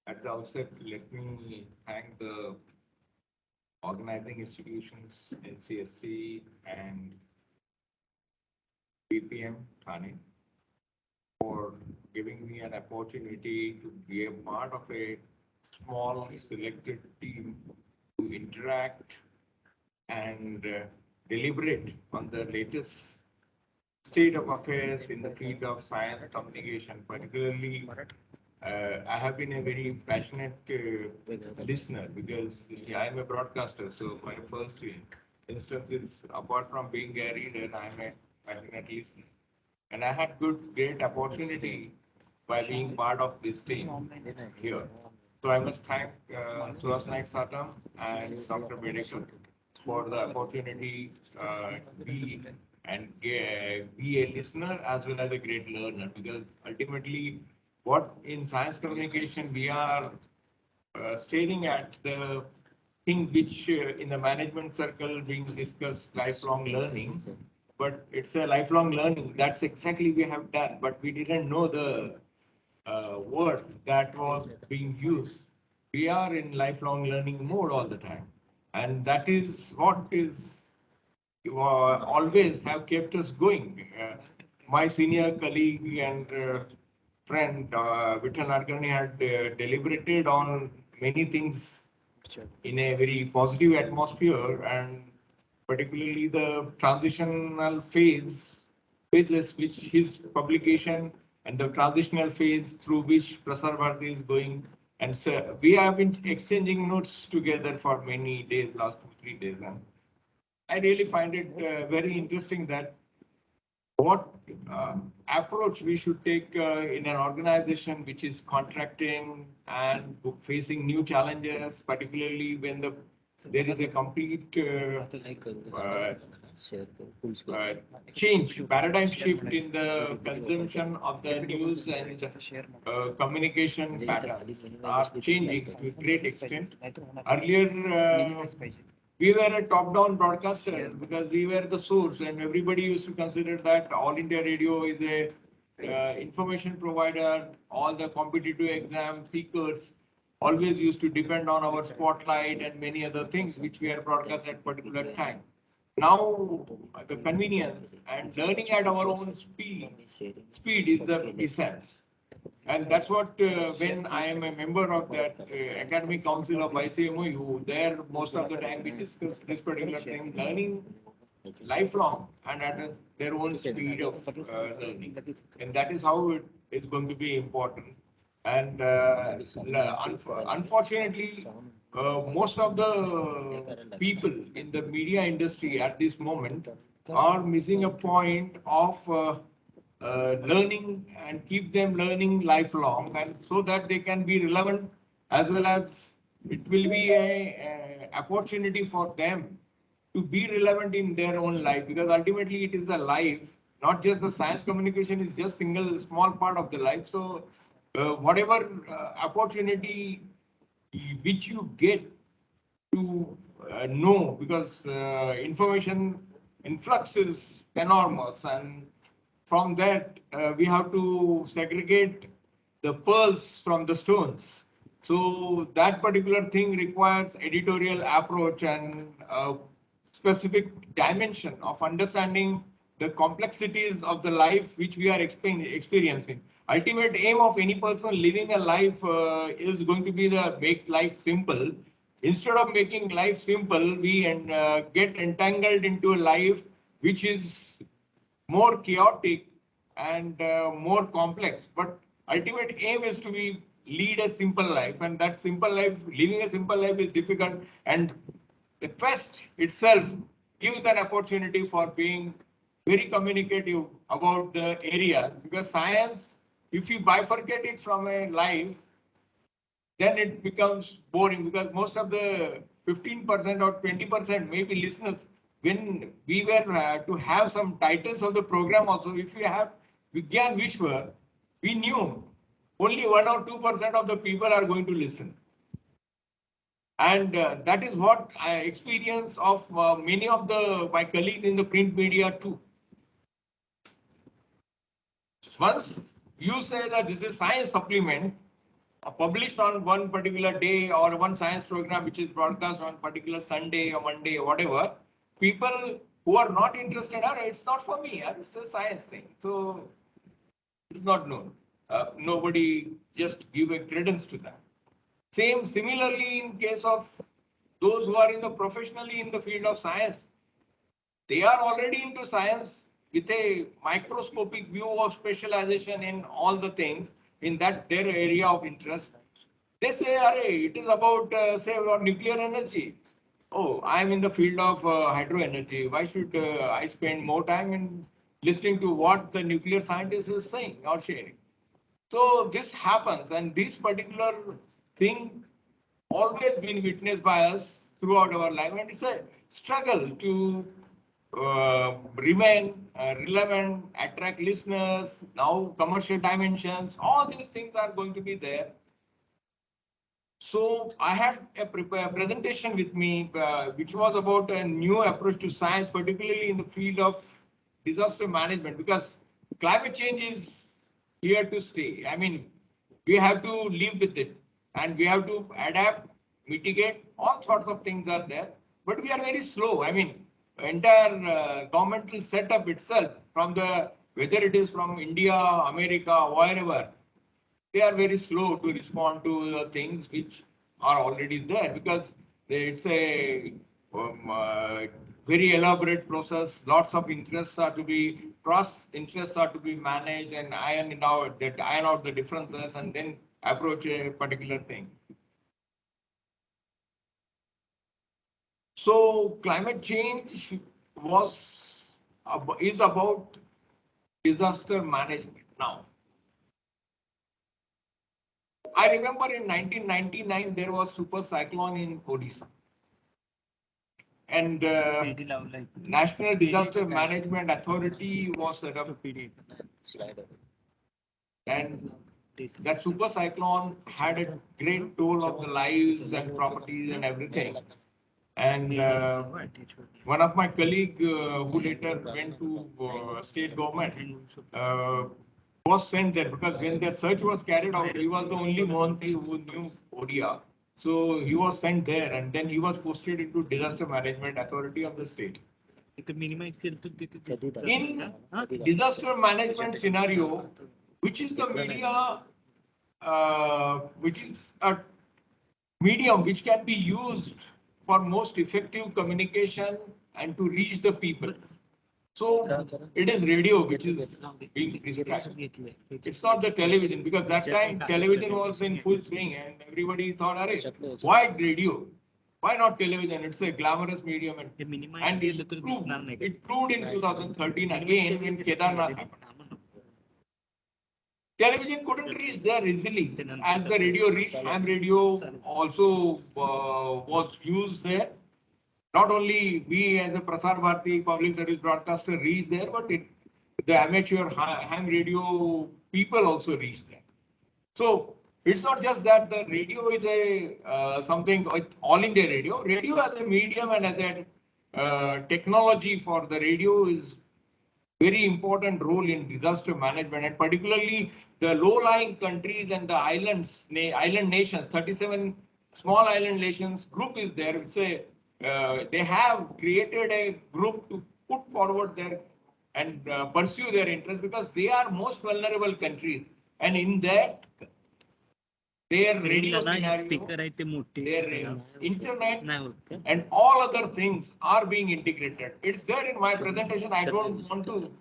At the outset, let me thank the organizing institutions, NCSC and VPM Thane for giving me an opportunity to be a part of a small selected team to interact and deliberate on the latest state of affairs in the field of science communication, particularly I have been a very passionate listener because I'm a broadcaster. So my first instance is apart from being a reader, I'm a passionate listener. And I had great opportunity by being part of this team here. So I must thank Suhas Naik Satam and Dr. Bedekar for the opportunity to be a listener as well as a great learner because ultimately what in science communication we are stating at the thing which in the management circle being discussed lifelong learning, but it's a lifelong learning. That's exactly we have done, but we didn't know the word that was being used. We are in lifelong learning mode all the time. And that is what is always have kept us going. My senior colleague and friend, Vittal Narkani, had deliberated on many things in a very positive atmosphere and particularly the transitional phases which his publication and the transitional phase through which Prasar Bharati is going. And so we have been exchanging notes together for many days, last 2, 3 days. And I really find it very interesting that what approach we should take in an organization which is contracting and facing new challenges, particularly when there is a complete change, paradigm shift in the consumption of the news and communication patterns are changing to a great extent. Earlier, we were a top-down broadcaster because we were the source, and everybody used to consider that All India Radio is a information provider. All the competitive exam seekers always used to depend on our spotlight and many other things which we are broadcast at particular time. Now the convenience and learning at our own speed is the essence. And that's what, when I am a member of that Academic Council of ICMOU, there most of the time we discuss this particular thing, learning lifelong and at their own speed of learning. And that is how it is going to be important. And unfortunately, most of the people in the media industry at this moment are missing a point of learning and keep them learning lifelong and so that they can be relevant as well as it will be a opportunity for them to be relevant in their own life because ultimately it is the life, not just the science communication is just single small part of the life. So whatever opportunity which you get to know because information influx is enormous and from that we have to segregate the pearls from the stones. So that particular thing requires editorial approach and specific dimension of understanding the complexities of the life which we are experiencing. Ultimate aim of any person living a life is going to be the make life simple. Instead of making life simple, we get entangled into a life which is more chaotic and more complex. But ultimate aim is to be lead a simple life, and that simple life, living a simple life, is difficult. And the quest itself gives an opportunity for being very communicative about the area because science, if you bifurcate it from a life, then it becomes boring because most of the 15% or 20% maybe listeners, when we were to have some titles of the program also, if we have Vigyan Vishwa, we knew only 1 or 2% of the people are going to listen. And that is what I experienced of many of my colleagues in the print media too. Once you say that this is science supplement, published on one particular day or one science program which is broadcast on particular Sunday or Monday or whatever, people who are not interested are, it's not for me, it's a science thing. So it's not known. Nobody just give a credence to that. Similarly, in case of those who are in the professionally in the field of science, they are already into science with a microscopic view of specialization in all the things in that their area of interest. They say, "Arey, it is about say about nuclear energy. Oh, I am in the field of hydro energy. Why should I spend more time in listening to what the nuclear scientist is saying or sharing?" So this happens, and this particular thing always been witnessed by us throughout our life, and it's a struggle to remain relevant, attract listeners. Now commercial dimensions, all these things are going to be there. So I had a presentation with me, which was about a new approach to science, particularly in the field of disaster management, because climate change is here to stay. I mean, we have to live with it, and we have to adapt, mitigate. All sorts of things are there, but we are very slow. I mean, entire governmental setup itself, from the whether it is from India, America, wherever, they are very slow to respond to the things which are already there, because it's a very elaborate process. Lots of interests are to be cross interests are to be managed and iron out the differences and then approach a particular thing. So climate change was is about disaster management now. I remember in 1999 there was super cyclone in Odisha, and National Disaster Management Authority was set up, and that super cyclone had a great toll of the lives and properties and everything. And one of my colleagues who later went to state government was sent there, because when the search was carried out, he was the only Mohanty who knew Odia. So he was sent there, and then he was posted into Disaster Management Authority of the state. In disaster management scenario, which is the media, which is a medium which can be used for most effective communication and to reach the people. So it is radio which is being prescribed. It's not the television, because that time television was in full swing and everybody thought, "Arey, why radio? Why not television? It's a glamorous medium." And it proved in 2013 again when Kedarnath happened. Television couldn't reach there easily, as the radio reached. Ham radio also was used there. Not only we as a Prasar Bharati public service broadcaster reached there, but the amateur ham radio people also reached there. So it's not just that the radio is a something all India radio. Radio as a medium and as a technology for the radio is very important role in disaster management, and particularly the low-lying countries and the island nations. 37 small island nations group is there. It's they have created a group to put forward their and pursue their interests, because they are most vulnerable countries, and in that their radio scenario, their internet, and all other things are being integrated. It's there in my presentation. I don't want to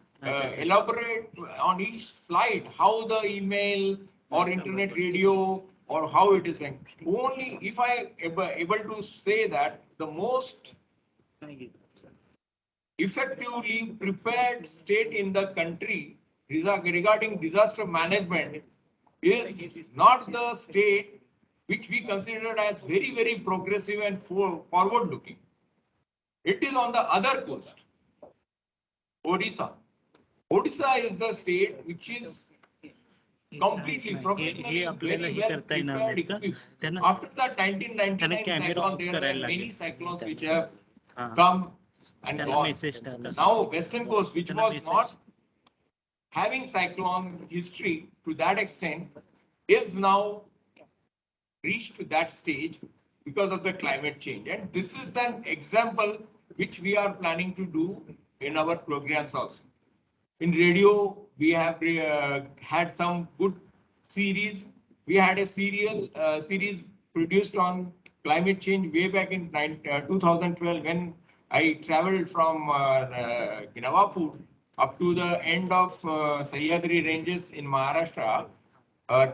elaborate on each slide how the email or internet radio or how it is sent. Only if I able to say that the most effectively prepared state in the country regarding disaster management is not the state which we consider as very, very progressive and forward looking. It is on the other coast, Odisha. Odisha is the state which is completely professionally very well prepared. After that 1999 cyclone, there are many cyclones which have come and gone. Now Western Coast, which was not having cyclone history to that extent, is now reached to that stage because of the climate change. And this is an example which we are planning to do in our programs also. In radio, we have had some good series. We had a series produced on climate change way back in 2012 when I traveled from Navapur up to the end of Sahyadri ranges in Maharashtra,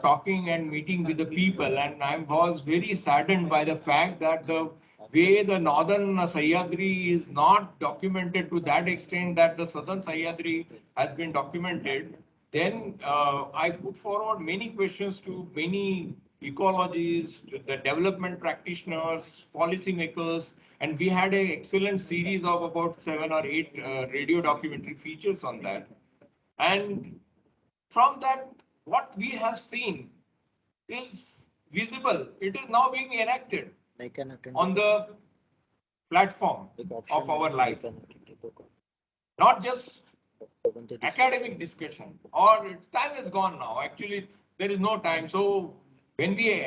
talking and meeting with the people. And I was very saddened by the fact that the way the northern Sahyadri is not documented to that extent that the southern Sahyadri has been documented. Then I put forward many questions to many ecologists, to the development practitioners, policymakers, and we had an excellent series of about 7 or 8 radio documentary features on that. And from that, what we have seen is visible. It is now being enacted on the platform of our life. Not just academic discussion, or its time is gone now. Actually, there is no time. So when we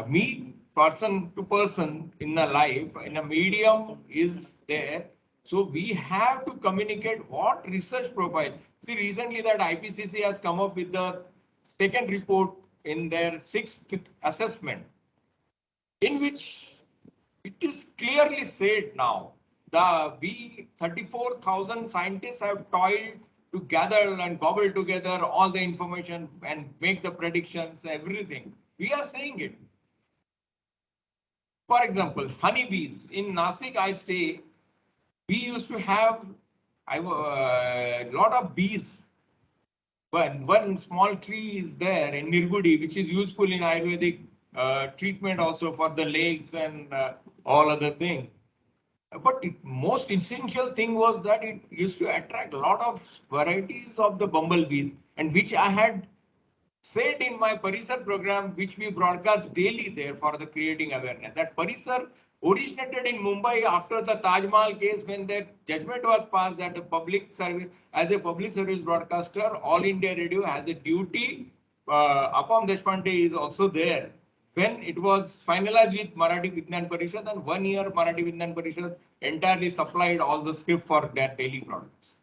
meet person to person in a life, in a medium is there. So we have to communicate what research profile. See, recently that IPCC has come up with the second report in their 6th assessment, in which it is clearly said now the we 34,000 scientists have toiled to gather and cobble together all the information and make the predictions, everything. We are saying it. For example, honeybees. In Nasik, I stay, we used to have a lot of bees. One small tree is there in Nirgudi, which is useful in Ayurvedic treatment also for the legs and all other things. But the most essential thing was that it used to attract a lot of varieties of the bumblebees, and which I had said in my Parisar program, which we broadcast daily there for the creating awareness. That Parisar originated in Mumbai after the Taj Mahal case, when that judgment was passed that the public service, as a public service broadcaster, All India Radio has a duty. Apam Deshpande is also there. When it was finalized with Marathi Vignan Parishad, and 1 year Marathi Vignan Parishad entirely supplied all the script for their daily products.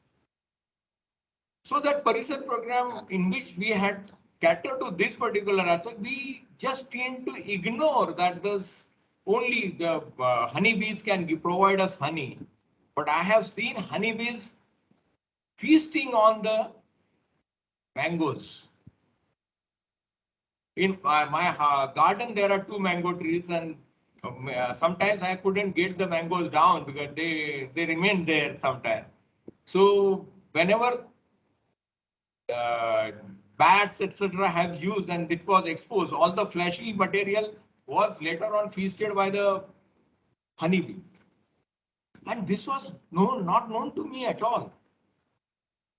So that Parisar program in which we had catered to this particular aspect, we just tend to ignore that this only the honeybees can provide us honey. But I have seen honeybees feasting on the mangoes. In my garden, there are 2 mango trees, and sometimes I couldn't get the mangoes down because they remain there sometimes. So whenever bats, etc., have used and it was exposed, all the fleshy material was later on feasted by the honeybee. And this was not known to me at all.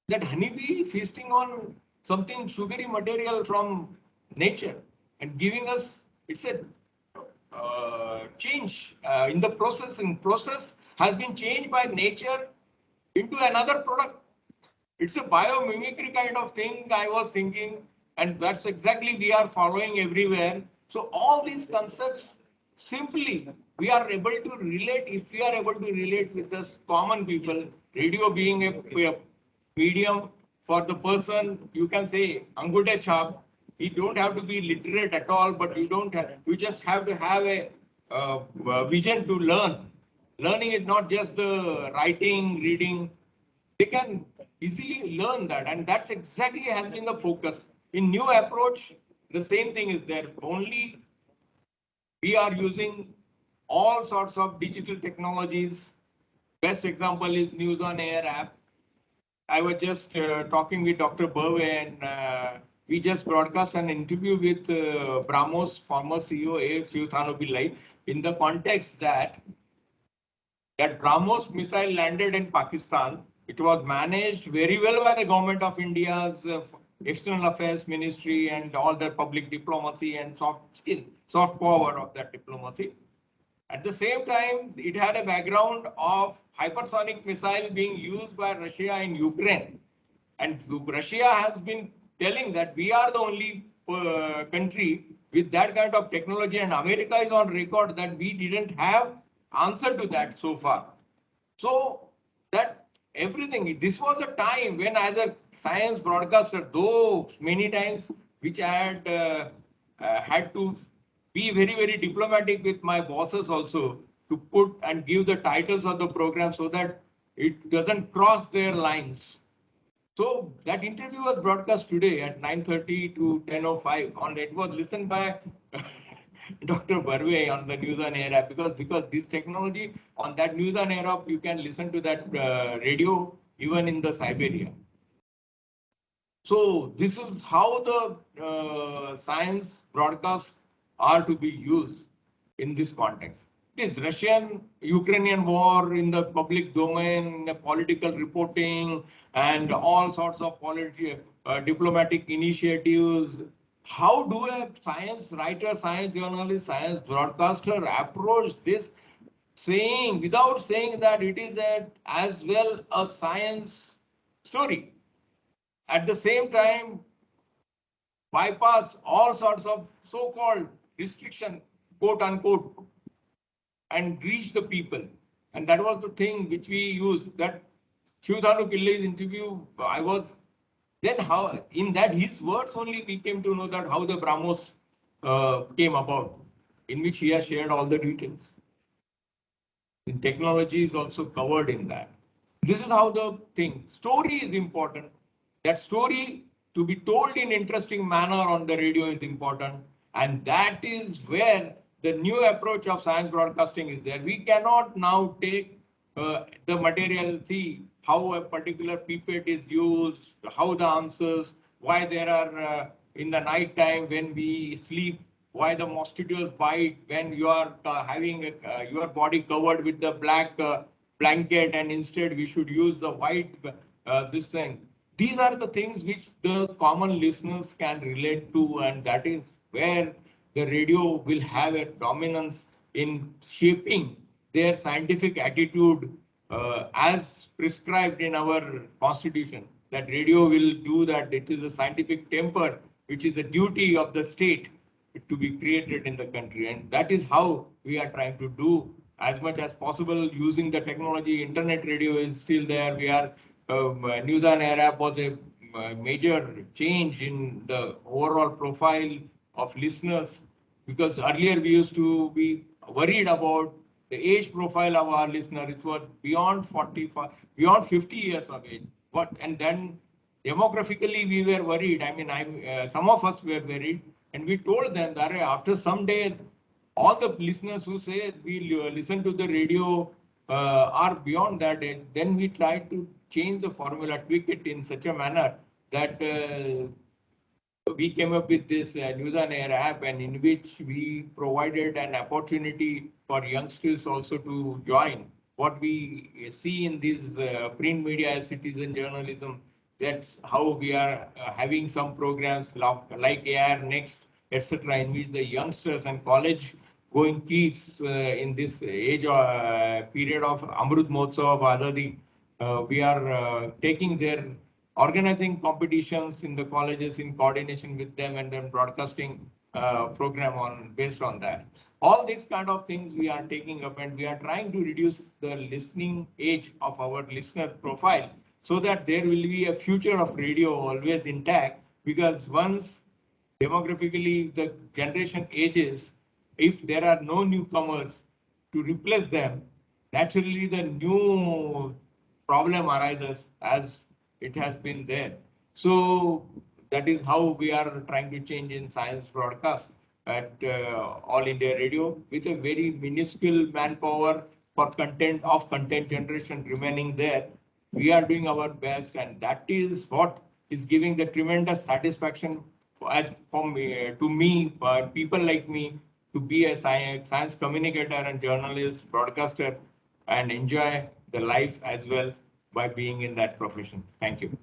That honeybee feasting on something sugary material from nature and giving us, it's a change in the processing process has been changed by nature into another product. It's a biomimicry kind of thing I was thinking, and that's exactly we are following everywhere. So all these concepts, simply we are able to relate, if we are able to relate with the common people, radio being a medium for the person, you can say Angute Chap, you don't have to be literate at all, but you just have to have a vision to learn. Learning is not just the writing, reading. They can easily learn that, and that's exactly has been the focus. In new approach, the same thing is there. Only we are using all sorts of digital technologies. Best example is News on Air app. I was just talking with Dr. Burve, and we just broadcast an interview with Brahmos, former CEO, AFCU Thane, in the context that Brahmos missile landed in Pakistan. It was managed very well by the government of India's External Affairs Ministry and all the public diplomacy and soft power of that diplomacy. At the same time, it had a background of hypersonic missile being used by Russia in Ukraine. And Russia has been telling that we are the only country with that kind of technology, and America is on record that we didn't have answer to that so far. So that everything, this was a time when as a science broadcaster, though many times which I had to be very, very diplomatic with my bosses also to put and give the titles of the program so that it doesn't cross their lines. So that interview was broadcast today at 9:30 to 10:05 on it was listened by Dr. Barve on the News on Air app because this technology on that News on Air app you can listen to that radio even in the Siberia. So this is how the science broadcasts are to be used in this context. This Russian-Ukrainian war in the public domain, political reporting, and all sorts of diplomatic initiatives. How do a science writer, science journalist, science broadcaster approach this saying without saying that it is as well a science story? At the same time, bypass all sorts of so-called restriction, quote unquote, and reach the people. And that was the thing which we used. That Shivdhanu Pillai's interview, I was then how in that his words only we came to know that how the Brahmos came about, in which he has shared all the details. The technology is also covered in that. This is how the thing. Story is important. That story to be told in interesting manner on the radio is important. And that is where the new approach of science broadcasting is there. We cannot now take the material, see how a particular pipette is used, how the answers, why there are in the night time when we sleep, why the mosquitoes bite when you are having your body covered with the black blanket, and instead we should use the white this thing. These are the things which the common listeners can relate to, and that is where the radio will have a dominance in shaping their scientific attitude as prescribed in our constitution. That radio will do that. It is a scientific temper, which is the duty of the state to be created in the country. And that is how we are trying to do as much as possible using the technology. Internet radio is still there. We are News on Air app was a major change in the overall profile of listeners, because earlier we used to be worried about the age profile of our listener. It was beyond 45, beyond 50 years of age. And then demographically we were worried. I mean, some of us were worried, and we told them that after some days, all the listeners who say we listen to the radio are beyond that age. Then we tried to change the formula, tweak it in such a manner that we came up with this News on Air app, and in which we provided an opportunity for youngsters also to join. What we see in this print media, citizen journalism, that's how we are having some programs like AR Next, etc., in which the youngsters and college going kids in this age period of Amrut Mahotsav of Azadi, we are taking their organizing competitions in the colleges in coordination with them, and then broadcasting program on based on that. All these kind of things we are taking up, and we are trying to reduce the listening age of our listener profile so that there will be a future of radio always intact, because once demographically the generation ages, if there are no newcomers to replace them, naturally the new problem arises as it has been there. So that is how we are trying to change in science broadcast at All India Radio, with a very minuscule manpower for content generation remaining there. We are doing our best, and that is what is giving the tremendous satisfaction to me, people like me, to be a science communicator and journalist, broadcaster, and enjoy the life as well by being in that profession. Thank you.